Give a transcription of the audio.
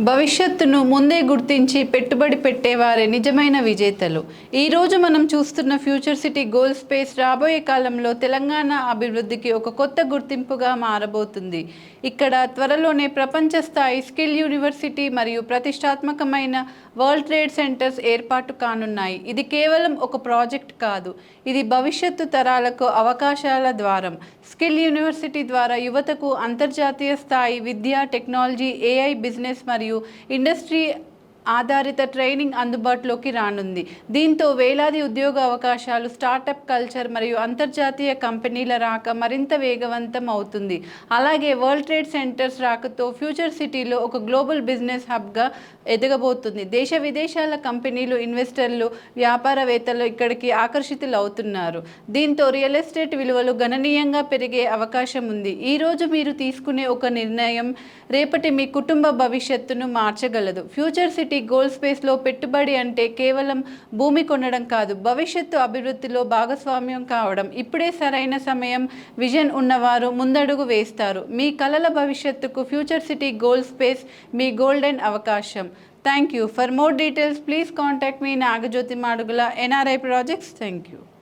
భవిష్యత్తును ముందే గుర్తించి పెట్టుబడి పెట్టేవారే నిజమైన విజేతలు. ఈరోజు మనం చూస్తున్న ఫ్యూచర్ సిటీ గోల్ స్పేస్ రాబోయే కాలంలో తెలంగాణ అభివృద్ధికి ఒక కొత్త గుర్తింపుగా మారబోతుంది. ఇక్కడ త్వరలోనే ప్రపంచ స్థాయి స్కిల్ యూనివర్సిటీ మరియు ప్రతిష్టాత్మకమైన వరల్డ్ ట్రేడ్ సెంటర్స్ ఏర్పాటు కానున్నాయి. ఇది కేవలం ఒక ప్రాజెక్ట్ కాదు, ఇది భవిష్యత్తు తరాలకు అవకాశాల ద్వారం. స్కిల్ యూనివర్సిటీ ద్వారా యువతకు అంతర్జాతీయ స్థాయి విద్య, టెక్నాలజీ, ఏఐ, బిజినెస్ మరియు ఇండస్ట్రీ ఆధారిత ట్రైనింగ్ అందుబాటులోకి రానుంది. దీంతో వేలాది ఉద్యోగ అవకాశాలు, స్టార్టప్ కల్చర్ మరియు అంతర్జాతీయ కంపెనీల రాక మరింత వేగవంతం అవుతుంది. అలాగే వరల్డ్ ట్రేడ్ సెంటర్స్ రాకతో ఫ్యూచర్ సిటీలో ఒక గ్లోబల్ బిజినెస్ హబ్గా ఎదగబోతుంది. దేశ విదేశాల కంపెనీలు, ఇన్వెస్టర్లు, వ్యాపారవేత్తలు ఇక్కడికి ఆకర్షితులు అవుతున్నారు. దీంతో రియల్ ఎస్టేట్ విలువలు గణనీయంగా పెరిగే అవకాశం ఉంది. ఈరోజు మీరు తీసుకునే ఒక నిర్ణయం రేపటి మీ కుటుంబ భవిష్యత్తును మార్చగలదు. ఫ్యూచర్ సిటీ గోల్ స్పేస్లో పెట్టుబడి అంటే కేవలం భూమి కొనడం కాదు, భవిష్యత్తు అభివృద్ధిలో భాగస్వామ్యం కావడం. ఇప్పుడే సరైన సమయం. విజన్ ఉన్నవారు ముందడుగు వేస్తారు. మీ కలల భవిష్యత్తుకు ఫ్యూచర్ సిటీ గోల్ స్పేస్ మీ గోల్డెన్ అవకాశం. Thank you. For more details, please contact me, Nagajyoti Madugula, NRI Projects. Thank you.